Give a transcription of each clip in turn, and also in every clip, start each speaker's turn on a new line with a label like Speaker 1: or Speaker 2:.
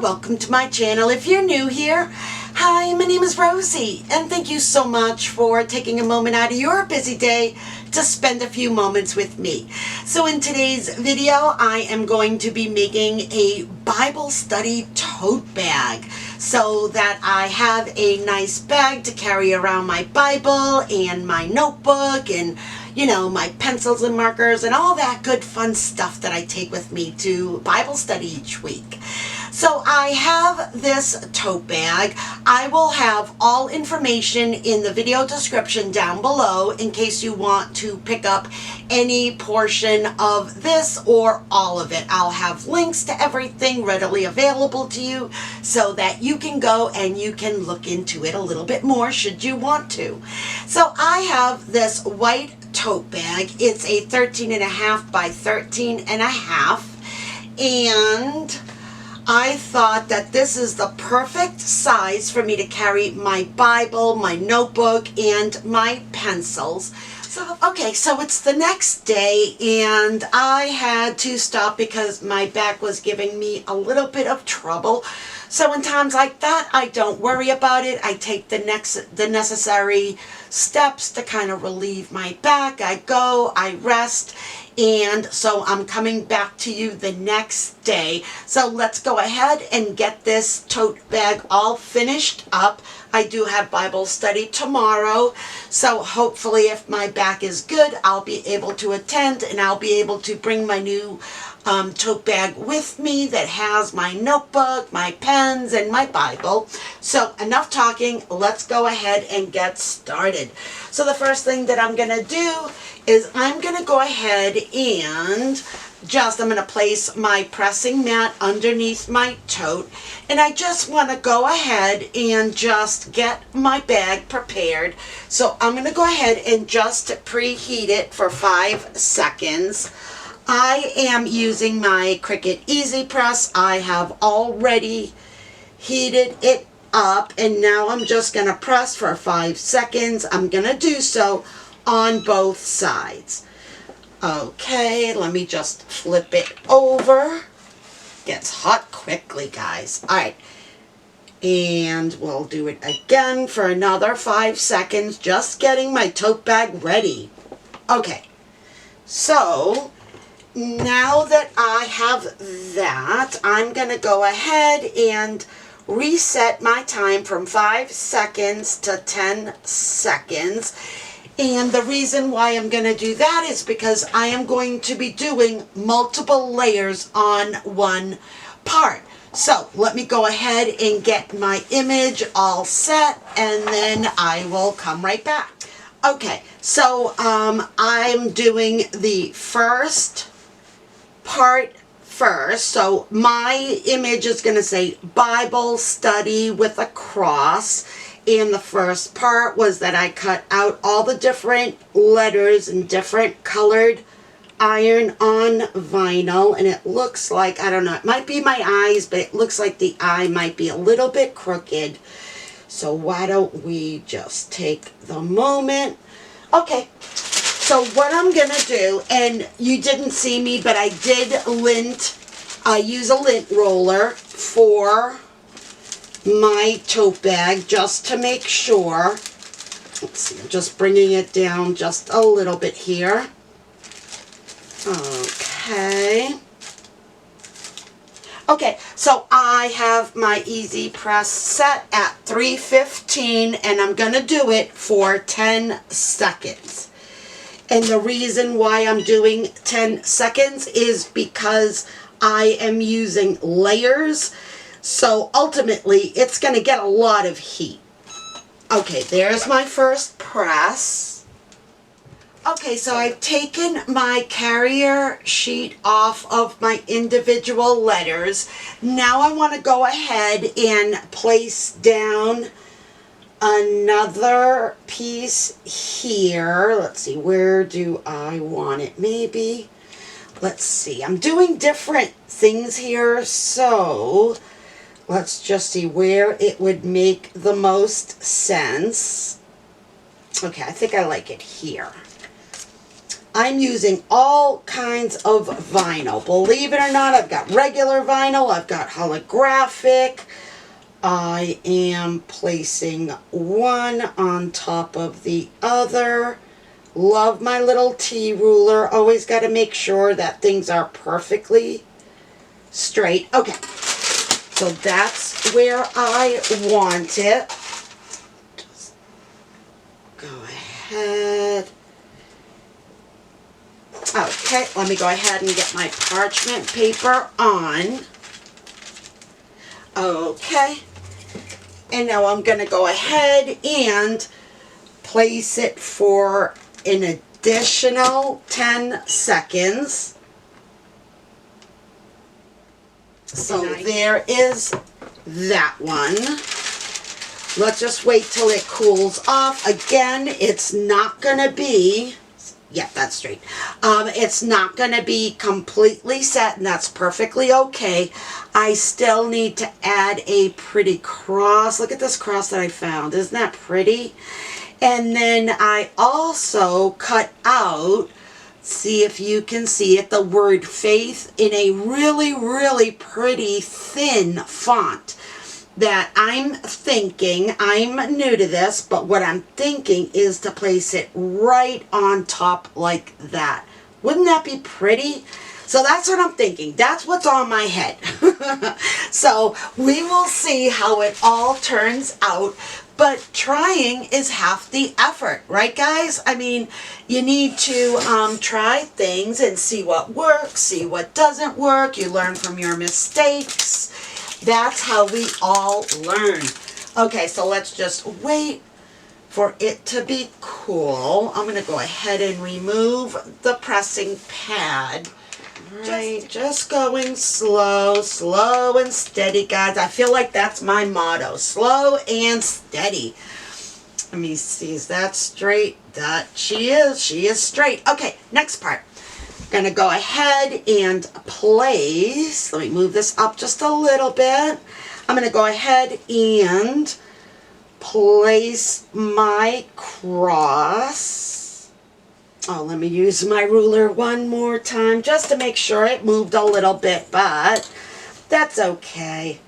Speaker 1: welcome to my channel. If you're new here, hi, my name is Rosie, and thank you so much for taking a moment out of your busy day to spend a few moments with me. So in today's video, I am going to be making a Bible study tote bag so that I have a nice bag to carry around my Bible and my notebook and, you know, my pencils and markers and all that good fun stuff that I take with me to Bible study each week. So I have this tote bag. I will have all information in the video description down below in case you want to pick up any portion of this or all of it. I'll have links to everything readily available to you so that you can go and you can look into it a little bit more should you want to. So I have this white tote bag. It's a 13.5 by 13.5, and I thought that this is the perfect size for me to carry my Bible, my notebook, and my pencils. So it's the next day, and I had to stop because my back was giving me a little bit of trouble. So in times like that, I don't worry about it. I take the necessary steps to kind of relieve my back. I go, I rest, and so I'm coming back to you the next day. So let's go ahead and get this tote bag all finished up. I do have Bible study tomorrow, so hopefully if my back is good, I'll be able to attend, and I'll be able to bring my new tote bag with me that has my notebook, my pens, and my Bible. So enough talking, let's go ahead and get started. So the first thing that I'm going to do is I'm going to go ahead and I'm going to place my pressing mat underneath my tote, and I just want to go ahead and just get my bag prepared. So I'm going to go ahead and just preheat it for 5 seconds. I am using my Cricut Easy Press. I have already heated it up, and now I'm just going to press for 5 seconds. I'm going to do so on both sides. Okay, let me just flip it over. Gets hot quickly, guys. All right, and we'll do it again for another 5 seconds, just getting my tote bag ready. Okay, so now that I have that, I'm going to go ahead and reset my time from 5 seconds to 10 seconds. And the reason why I'm going to do that is because I am going to be doing multiple layers on one part. So let me go ahead and get my image all set, and then I will come right back. Okay, so I'm doing the first part first. So my image is going to say Bible study with a cross. And the first part was that I cut out all the different letters and different colored iron-on vinyl. And it looks like, I don't know, it might be my eyes, but it looks like the eye might be a little bit crooked. So why don't we just take the moment. Okay, so what I'm going to do, and you didn't see me, but I did use a lint roller for my tote bag just to make sure. Let's see, I'm just bringing it down just a little bit here. Okay, so I have my Easy Press set at 315, and I'm going to do it for 10 seconds. And the reason why I'm doing 10 seconds is because I am using layers. So ultimately, it's going to get a lot of heat. Okay, there's my first press. Okay, so I've taken my carrier sheet off of my individual letters. Now I want to go ahead and place down another piece here. Let's see, where do I want it? Maybe, let's see, I'm doing different things here, so let's just see where it would make the most sense. Okay, I think I like it here. I'm using all kinds of vinyl. Believe it or not, I've got regular vinyl, I've got holographic. I am placing one on top of the other. Love my little T ruler. Always got to make sure that things are perfectly straight. Okay, so that's where I want it. Just go ahead. Okay, let me go ahead and get my parchment paper on. Okay, and now I'm going to go ahead and place it for an additional 10 seconds. So there is that one. Let's just wait till it cools off. Again, it's not going to be, yeah, that's straight. It's not going to be completely set, and that's perfectly okay. I still need to add a pretty cross. Look at this cross that I found. Isn't that pretty? And then I also cut out, see if you can see it, the word faith in a really, really pretty thin font that I'm thinking, I'm new to this, but what I'm thinking is to place it right on top like that. Wouldn't that be pretty? So that's what I'm thinking. That's what's on my head. So we will see how it all turns out. But trying is half the effort, right guys? I mean, you need to try things and see what works, see what doesn't work. You learn from your mistakes. That's how we all learn. Okay, so let's just wait for it to be cool. I'm going to go ahead and remove the pressing pad. Right, just going slow, slow and steady, guys. I feel like that's my motto, slow and steady. Let me see, is that straight? That she is straight. Okay, next part. Gonna go ahead and place, let me move this up just a little bit. I'm gonna go ahead and place my cross. Oh, let me use my ruler one more time just to make sure it moved a little bit, but that's okay.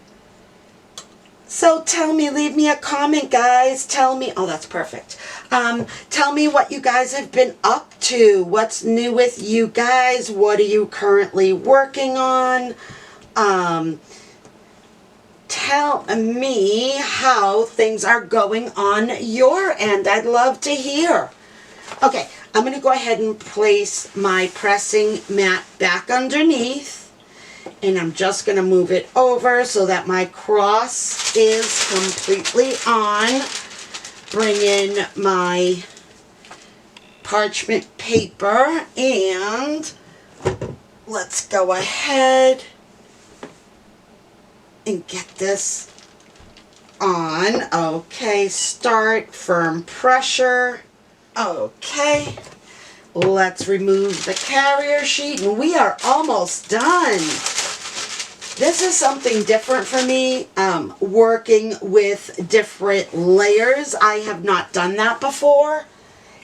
Speaker 1: So tell me, leave me a comment, guys. Tell me, oh, that's perfect. Tell me what you guys have been up to. What's new with you guys? What are you currently working on? Tell me how things are going on your end. I'd love to hear. Okay, I'm going to go ahead and place my pressing mat back underneath. And I'm just going to move it over so that my cross is completely on. Bring in my parchment paper and let's go ahead and get this on. Okay, start firm pressure. Okay, let's remove the carrier sheet and we are almost done. This is something different for me, working with different layers. I have not done that before.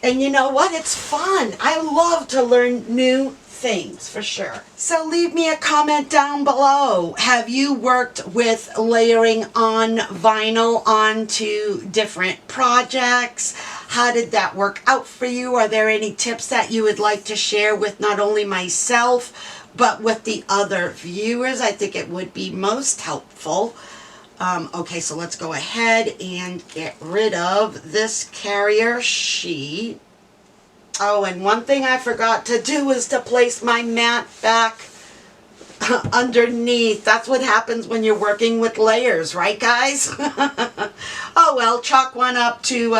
Speaker 1: And you know what? It's fun. I love to learn new things, for sure. So leave me a comment down below. Have you worked with layering on vinyl onto different projects? How did that work out for you? Are there any tips that you would like to share with not only myself, but with the other viewers? I think it would be most helpful. Okay, so let's go ahead and get rid of this carrier sheet. Oh, and one thing I forgot to do is to place my mat back underneath. That's what happens when you're working with layers, right guys? Oh well, chalk one up to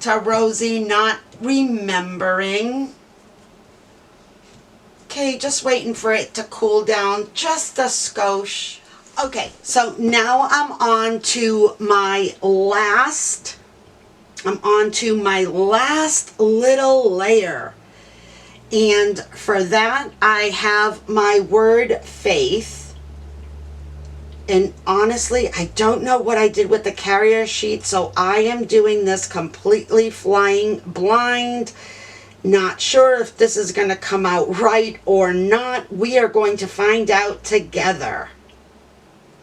Speaker 1: Rosey not remembering. Okay, just waiting for it to cool down just a skosh. Okay, so now I'm on to my last little layer. And for that, I have my word faith. And honestly, I don't know what I did with the carrier sheet, so I am doing this completely flying blind. Not sure if this is going to come out right or not. We are going to find out together.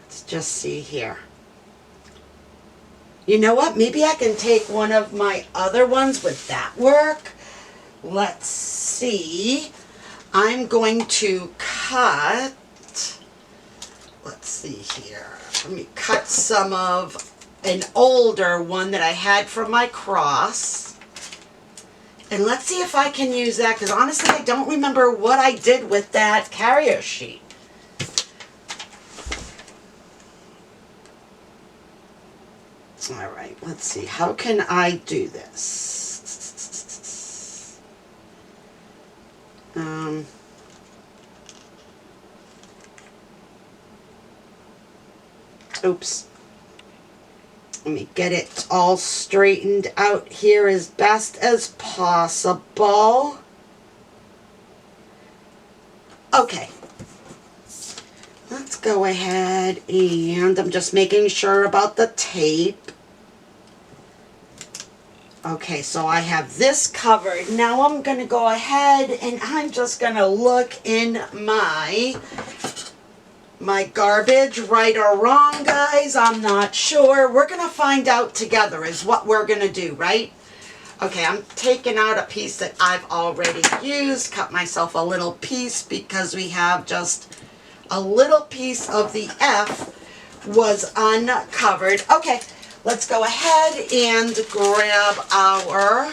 Speaker 1: Let's just see here. You know what? Maybe I can take one of my other ones. Would that work? Let's see. I'm going to cut. Let's see here. Let me cut some of an older one that I had from my cross. And let's see if I can use that, because honestly I don't remember what I did with that carrier sheet. Alright, let's see. How can I do this? Oops. Let me get it all straightened out here as best as possible. Okay. Let's go ahead and I'm just making sure about the tape. Okay, so I have this covered. Now I'm going to go ahead and I'm just going to look in my garbage, right or wrong, guys. I'm not sure. We're going to find out together is what we're going to do, right? Okay, I'm taking out a piece that I've already used. Cut myself a little piece because we have just a little piece of the F was uncovered. Okay, let's go ahead and grab our,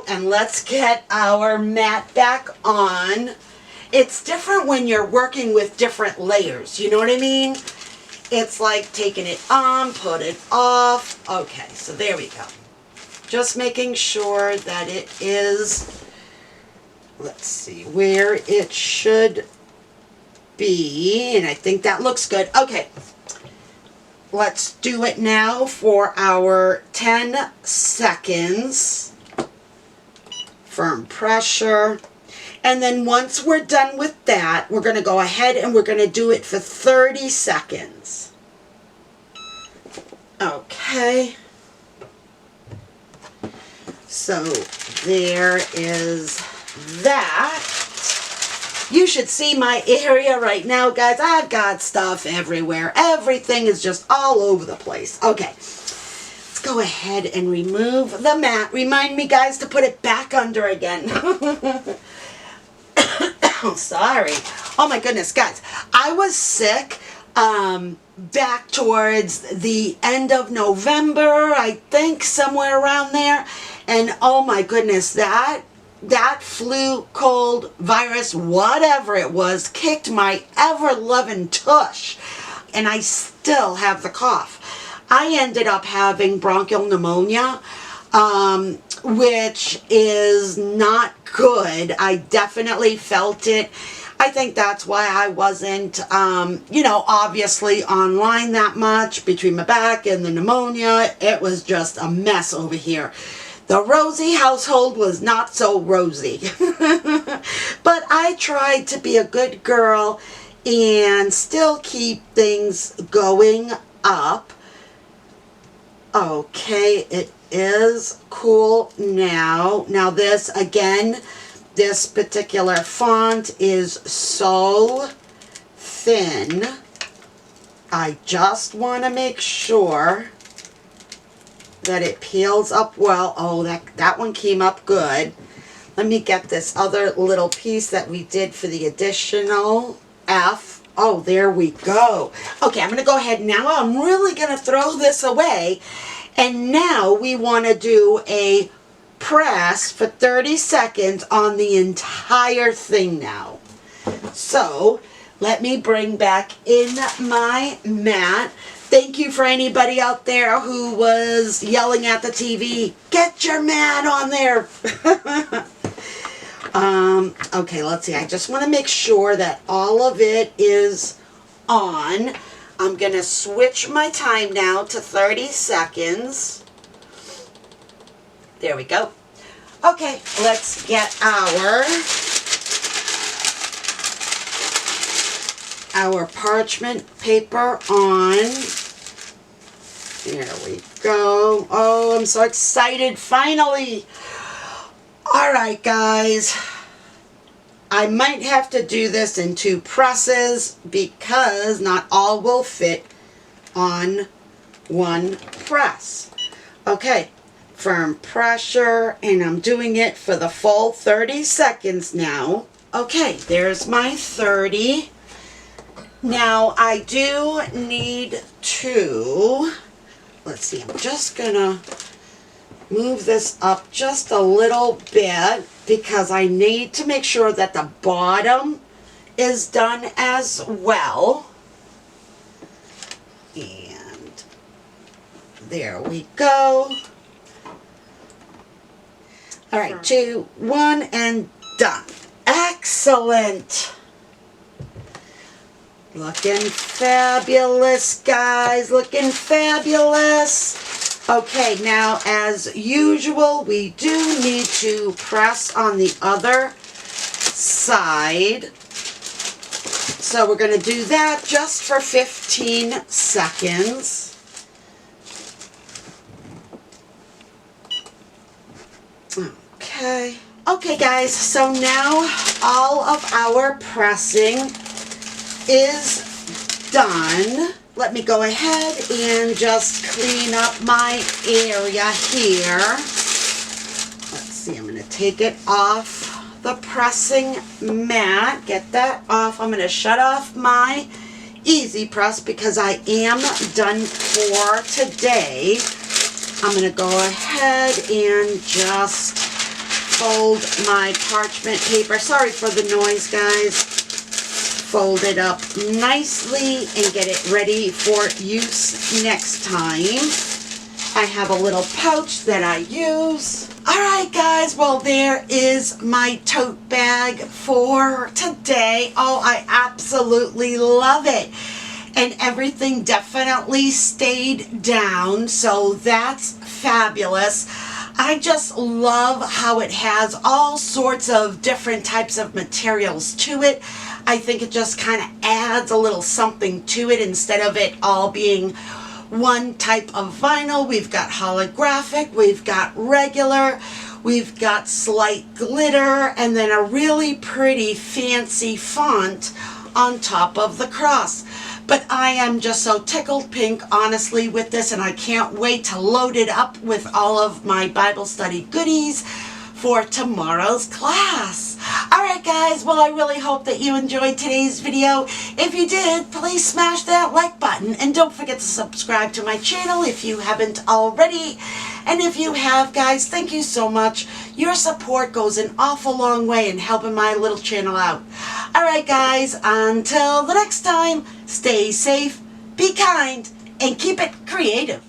Speaker 1: and let's get our mat back on. It's different when you're working with different layers, you know what I mean? It's like taking it on, put it off. Okay, so there we go. Just making sure that it is, let's see, where it should be, and I think that looks good. Okay, let's do it now for our 10 seconds. Firm pressure. And then once we're done with that, we're going to go ahead and we're going to do it for 30 seconds. Okay. So there is that. You should see my area right now, guys. I've got stuff everywhere. Everything is just all over the place. Okay. Let's go ahead and remove the mat. Remind me, guys, to put it back under again. Sorry. Oh my goodness, guys. I was sick back towards the end of November, I think, somewhere around there. And oh my goodness, that flu, cold, virus, whatever it was, kicked my ever-loving tush. And I still have the cough. I ended up having bronchial pneumonia, which is not good. I definitely felt it. I think that's why I wasn't, obviously online that much between my back and the pneumonia. It was just a mess over here. The Rosey household was not so rosy. But I tried to be a good girl and still keep things going up. Okay, it is cool now. Now this, again, this particular font is so thin. I just want to make sure that it peels up well. Oh, that one came up good. Let me get this other little piece that we did for the additional F. Oh, there we go. Okay, I'm going to go ahead now. I'm really going to throw this away. And now we want to do a press for 30 seconds on the entire thing now. So, let me bring back in my mat. Thank you for anybody out there who was yelling at the TV. Get your mat on there. Okay, let's see. I just want to make sure that all of it is on. I'm going to switch my time now to 30 seconds. There we go. Okay, let's get our parchment paper on. There we go. Oh, I'm so excited. Finally. Alright guys, I might have to do this in 2 presses because not all will fit on one press. Okay, firm pressure, and I'm doing it for the full 30 seconds now. Okay, there's my 30. Now I do need to, let's see, I'm just gonna move this up just a little bit because I need to make sure that the bottom is done as well. And there we go. All right, 2, 1, and done. Excellent. Looking fabulous, guys. Looking fabulous. Okay, now as usual, we do need to press on the other side. So we're going to do that just for 15 seconds. Okay. Okay, guys, so now all of our pressing is done. Let me go ahead and just clean up my area here. Let's see, I'm going to take it off the pressing mat. Get that off. I'm going to shut off my easy press because I am done for today. I'm going to go ahead and just fold my parchment paper. Sorry for the noise, guys. Fold it up nicely and get it ready for use next time. I have a little pouch that I use. Alright guys, well there is my tote bag for today. Oh, I absolutely love it. And everything definitely stayed down, so that's fabulous. I just love how it has all sorts of different types of materials to it. I think it just kind of adds a little something to it instead of it all being one type of vinyl. We've got holographic, we've got regular, we've got slight glitter, and then a really pretty fancy font on top of the cross. But I am just so tickled pink, honestly, with this, and I can't wait to load it up with all of my Bible study goodies for tomorrow's class. Alright guys, well I really hope that you enjoyed today's video. If you did, please smash that like button, and don't forget to subscribe to my channel if you haven't already. And if you have, guys, thank you so much. Your support goes an awful long way in helping my little channel out. Alright guys, until the next time, stay safe, be kind, and keep it creative.